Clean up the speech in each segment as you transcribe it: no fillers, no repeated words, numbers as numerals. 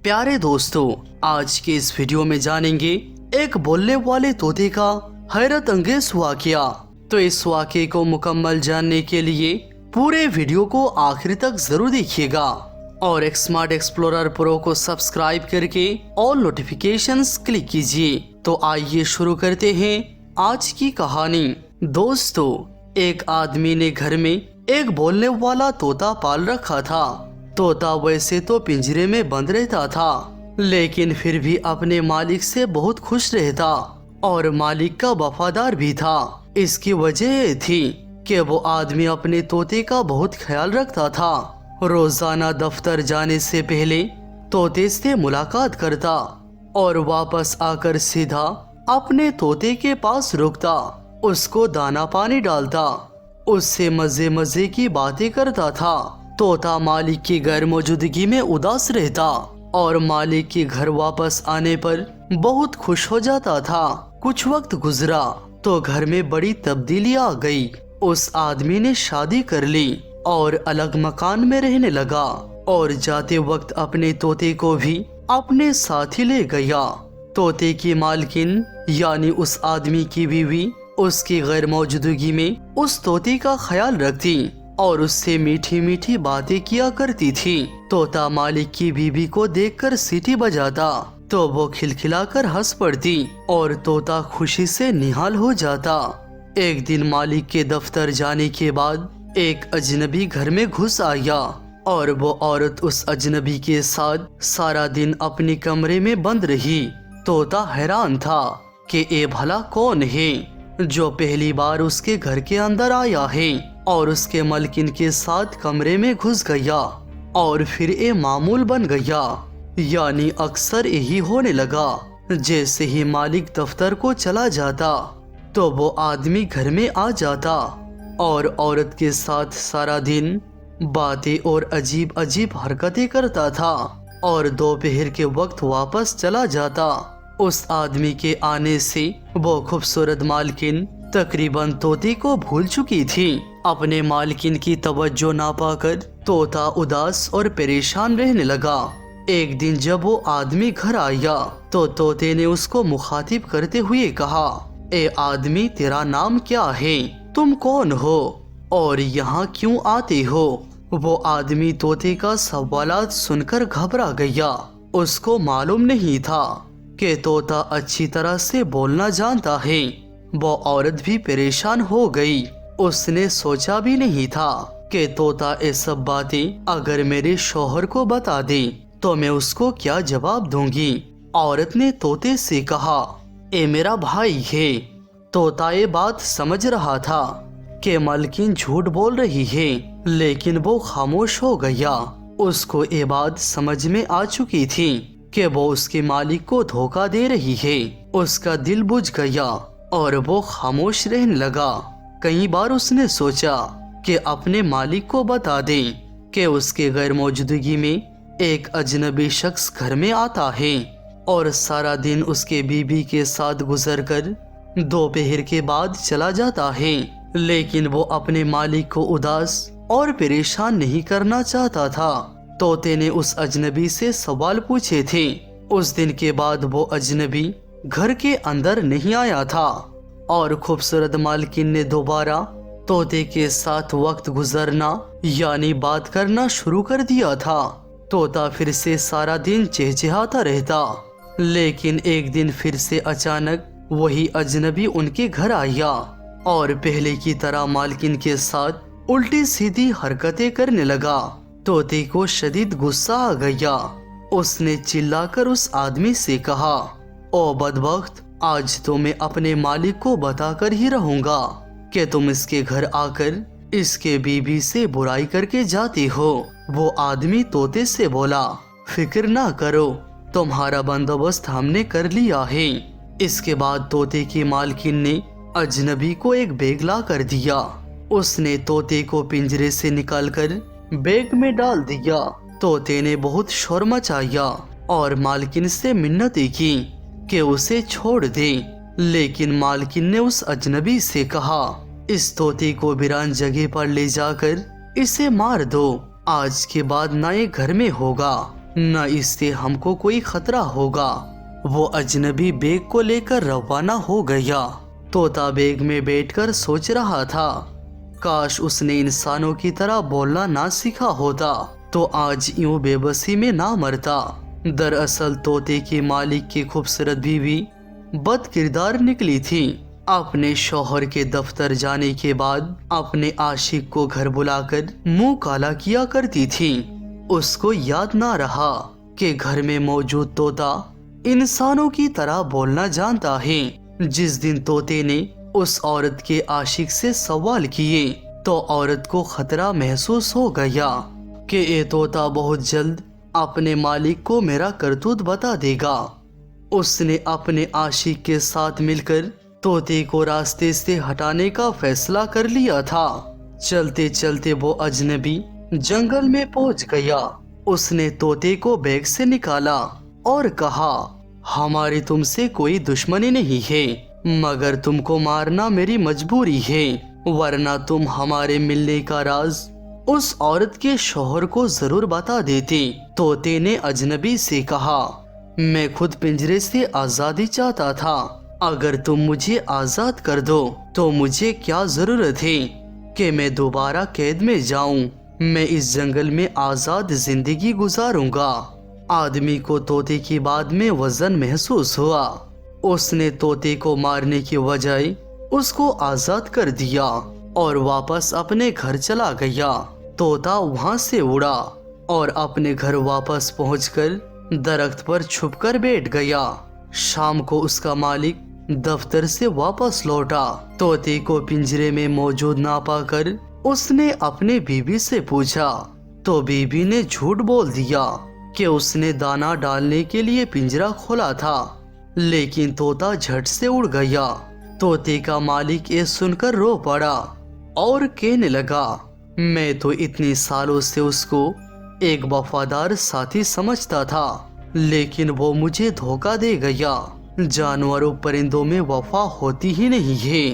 प्यारे दोस्तों, आज के इस वीडियो में जानेंगे एक बोलने वाले तोते का हैरत अंगेज वाकया। तो इस वाकये को मुकम्मल जानने के लिए पूरे वीडियो को आखिर तक जरूर देखिएगा और एक स्मार्ट एक्सप्लोरर प्रो को सब्सक्राइब करके ऑल नोटिफिकेशंस क्लिक कीजिए। तो आइए शुरू करते हैं आज की कहानी। दोस्तों, एक आदमी ने घर में एक बोलने वाला तोता पाल रखा था। तोता वैसे तो पिंजरे में बंद रहता था, लेकिन फिर भी अपने मालिक से बहुत खुश रहता और मालिक का वफादार भी था। इसकी वजह ये थी कि वो आदमी अपने तोते का बहुत ख्याल रखता था। रोजाना दफ्तर जाने से पहले तोते से मुलाकात करता और वापस आकर सीधा अपने तोते के पास रुकता, उसको दाना पानी डालता, उससे मजे मजे की बातें करता था। तोता मालिक की गैर मौजूदगी में उदास रहता और मालिक के घर वापस आने पर बहुत खुश हो जाता था। कुछ वक्त गुजरा तो घर में बड़ी तब्दीली आ गई। उस आदमी ने शादी कर ली और अलग मकान में रहने लगा और जाते वक्त अपने तोते को भी अपने साथ ही ले गया। तोते की मालकिन यानी उस आदमी की बीवी उसकी गैर मौजूदगी में उस तोते का ख्याल रखती और उससे मीठी मीठी बातें किया करती थी। तोता मालिक की बीवी को देखकर सीटी बजाता तो वो खिलखिलाकर हंस पड़ती और तोता खुशी से निहाल हो जाता। एक दिन मालिक के दफ्तर जाने के बाद एक अजनबी घर में घुस आया और वो औरत उस अजनबी के साथ सारा दिन अपने कमरे में बंद रही। तोता हैरान था कि ये भला कौन है जो पहली बार उसके घर के अंदर आया है और उसके मालकिन के साथ कमरे में घुस गया और फिर ये मामूल बन गया। यानी अक्सर यही होने लगा, जैसे ही मालिक दफ्तर को चला जाता तो वो आदमी घर में आ जाता और औरत के साथ सारा दिन बातें और अजीब अजीब हरकतें करता था और दोपहर के वक्त वापस चला जाता। उस आदमी के आने से वो खूबसूरत मालकिन तकरीबन तोते को भूल चुकी थी। अपने मालकिन की तवज्जो ना पाकर तोता उदास और परेशान रहने लगा। एक दिन जब वो आदमी घर आया तो तोते ने उसको मुखातिब करते हुए कहा, ए आदमी, तेरा नाम क्या है? तुम कौन हो और यहाँ क्यों आते हो? वो आदमी तोते का सवालात सुनकर घबरा गया। उसको मालूम नहीं था कि तोता अच्छी तरह से बोलना जानता है। वो औरत भी परेशान हो गई। उसने सोचा भी नहीं था कि तोता ये सब बातें अगर मेरे शौहर को बता दे तो मैं उसको क्या जवाब दूंगी। औरत ने तोते से कहा, ए मेरा भाई है। तोता ये बात समझ रहा था कि मालकिन झूठ बोल रही है, लेकिन वो खामोश हो गया। उसको ये बात समझ में आ चुकी थी कि वो उसके मालिक को धोखा दे रही है। उसका दिल बुझ गया और वो खामोश रहने लगा। कई बार उसने सोचा कि अपने मालिक को बता दे कि उसके गैर मौजूदगी में एक अजनबी शख्स घर में आता है और सारा दिन उसके बीवी के साथ गुजरकर दोपहर के बाद चला जाता है, लेकिन वो अपने मालिक को उदास और परेशान नहीं करना चाहता था। तोते ने उस अजनबी से सवाल पूछे थे। उस दिन के बाद वो अजनबी घर के अंदर नहीं आया था और खूबसूरत मालकिन ने दोबारा तोते के साथ वक्त गुजरना यानी बात करना शुरू कर दिया था। तोता फिर से सारा दिन चहचहाता रहता, लेकिन एक दिन फिर से अचानक वही अजनबी उनके घर आया और पहले की तरह मालकिन के साथ उल्टी सीधी हरकतें करने लगा। तोते को शदीद गुस्सा आ गया। उसने चिल्लाकर उस आदमी से कहा, ओ बदबख्त, आज तो मैं अपने मालिक को बताकर ही रहूंगा कि तुम इसके घर आकर इसके बीवी से बुराई करके जाते हो। वो आदमी तोते से बोला, फिक्र ना करो, तुम्हारा बंदोबस्त हमने कर लिया है। इसके बाद तोते की मालकिन ने अजनबी को एक बैग ला कर दिया। उसने तोते को पिंजरे से निकालकर बैग में डाल दिया। तोते ने बहुत शोर मचाया और मालकिन से मिन्नतें की कि उसे छोड़ दे, लेकिन मालकिन ने उस अजनबी से कहा, इस तोते को वीरान जगह पर ले जाकर इसे मार दो। आज के बाद ना ये घर में होगा न इससे हमको कोई खतरा होगा। वो अजनबी बेग को लेकर रवाना हो गया। तोता बेग में बैठकर सोच रहा था, काश उसने इंसानों की तरह बोलना ना सीखा होता तो आज यूं बेबसी में ना मरता। दरअसल तोते के मालिक की खूबसूरत बीवी बद किरदार निकली थी। अपने शौहर के दफ्तर जाने के बाद अपने आशिक को घर बुलाकर मुंह काला किया करती थी। उसको याद ना रहा कि घर में मौजूद तोता इंसानों की तरह बोलना जानता है। जिस दिन तोते ने उस औरत के आशिक से सवाल किए तो औरत को खतरा महसूस हो गया कि ये तोता बहुत जल्द अपने मालिक को मेरा करतूत बता देगा। उसने अपने आशिक के साथ मिलकर तोते को रास्ते से हटाने का फैसला कर लिया था। चलते चलते वो अजनबी जंगल में पहुंच गया। उसने तोते को बैग से निकाला और कहा, हमारी तुमसे कोई दुश्मनी नहीं है, मगर तुमको मारना मेरी मजबूरी है, वरना तुम हमारे मिलने का राज उस औरत के शौहर को जरूर बता देते। तोते ने अजनबी से कहा, मैं खुद पिंजरे से आजादी चाहता था, अगर तुम मुझे आजाद कर दो तो मुझे क्या जरूरत है कि मैं दोबारा कैद में जाऊं। मैं इस जंगल में आजाद जिंदगी गुजारूंगा। आदमी को तोते की बात में वजन महसूस हुआ। उसने तोते को मारने की बजाय उसको आजाद कर दिया और वापस अपने घर चला गया। तोता वहां से उड़ा और अपने घर वापस पहुंचकर दरख्त पर छुपकर बैठ गया। शाम को उसका मालिक दफ्तर से वापस लौटा। तोते को पिंजरे में मौजूद ना पाकर उसने अपने बीबी से पूछा तो बीबी ने झूठ बोल दिया कि उसने दाना डालने के लिए पिंजरा खोला था, लेकिन तोता झट से उड़ गया। तोते का मालिक ये सुनकर रो पड़ा और कहने लगा, मैं तो इतने सालों से उसको एक वफादार साथी समझता था, लेकिन वो मुझे धोखा दे गया। जानवरों परिंदों में वफा होती ही नहीं है।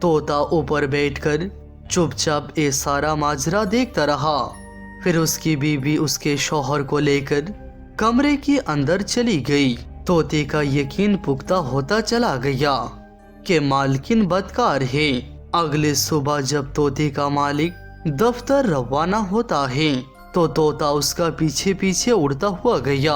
तोता ऊपर बैठकर चुपचाप ये सारा माजरा देखता रहा। फिर उसकी बीवी उसके शौहर को लेकर कमरे के अंदर चली गई। तोते का यकीन पुख्ता होता चला गया कि मालकिन बदकार है। अगले सुबह जब तोते का मालिक दफ्तर रवाना होता है तो तोता उसका पीछे पीछे उड़ता हुआ गया।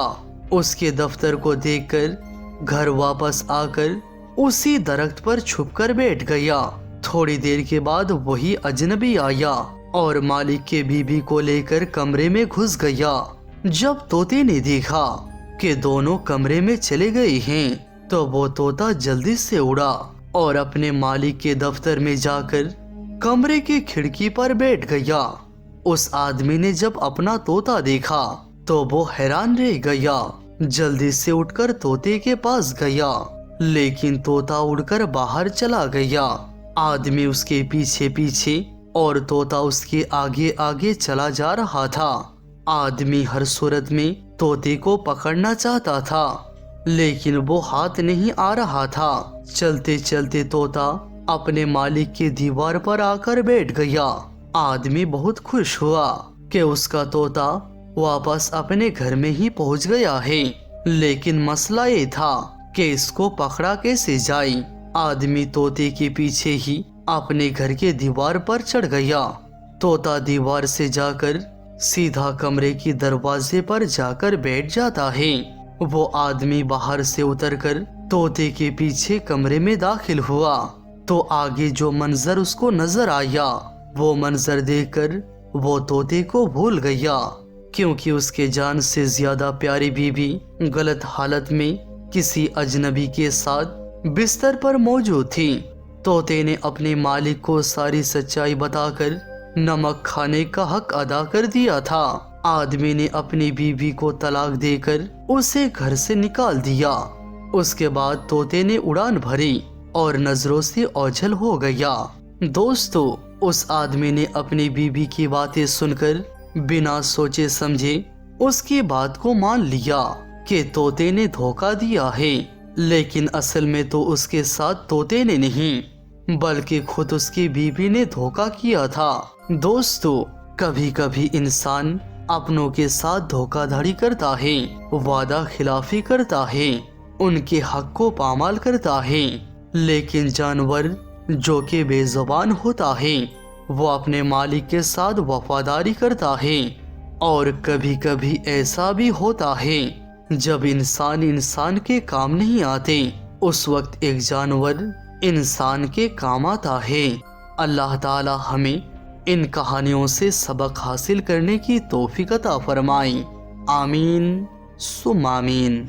उसके दफ्तर को देखकर घर वापस आकर उसी दरख्त पर छुपकर बैठ गया। थोड़ी देर के बाद वही अजनबी आया और मालिक के बीबी को लेकर कमरे में घुस गया। जब तोते ने देखा कि दोनों कमरे में चले गए हैं तो वो तोता जल्दी से उड़ा और अपने मालिक के दफ्तर में जाकर कमरे की खिड़की पर बैठ गया। उस आदमी ने जब अपना तोता देखा तो वो हैरान रह गया। जल्दी से उठकर तोते के पास गया, लेकिन तोता उड़कर बाहर चला गया। आदमी उसके पीछे पीछे और तोता उसके आगे आगे चला जा रहा था। आदमी हर सूरत में तोते को पकड़ना चाहता था, लेकिन वो हाथ नहीं आ रहा था। चलते चलते तोता अपने मालिक की दीवार पर आकर बैठ गया। आदमी बहुत खुश हुआ कि उसका तोता वापस अपने घर में ही पहुंच गया है, लेकिन मसला ये था कि इसको पकड़ा कैसे जाए। आदमी तोते के पीछे ही अपने घर के दीवार पर चढ़ गया। तोता दीवार से जाकर सीधा कमरे की दरवाजे पर जाकर बैठ जाता है। वो आदमी बाहर से उतरकर तोते के पीछे कमरे में दाखिल हुआ तो आगे जो मंजर उसको नजर आया वो मंजर देखकर वो तोते को भूल गया, क्योंकि उसके जान से ज्यादा प्यारी बीवी गलत हालत में किसी अजनबी के साथ बिस्तर पर मौजूद थी। तोते ने अपने मालिक को सारी सच्चाई बताकर नमक खाने का हक अदा कर दिया था। आदमी ने अपनी बीवी को तलाक देकर उसे घर से निकाल दिया। उसके बाद तोते ने उड़ान भरी और नजरों से ओझल हो गया। दोस्तों, उस आदमी ने अपनी बीवी की बातें सुनकर बिना सोचे समझे उसकी बात को मान लिया कि तोते ने धोखा दिया है, लेकिन असल में तो उसके साथ तोते ने नहीं बल्कि खुद उसकी बीवी ने धोखा किया था। दोस्तों, कभी कभी इंसान اپنوں کے ساتھ دھوکہ دھڑی کرتا ہے، وعدہ خلافی کرتا ہے، ان کے حق کو پامال کرتا ہے۔ لیکن جانور جو کہ بے زبان ہوتا ہے وہ اپنے مالک کے ساتھ وفاداری کرتا ہے۔ اور کبھی کبھی ایسا بھی ہوتا ہے جب انسان کے کام نہیں آتے، اس وقت ایک جانور انسان کے کام آتا ہے۔ اللہ تعالی ہمیں ان کہانیوں سے سبق حاصل کرنے کی توفیق عطا فرمائے۔ آمین ثم آمین۔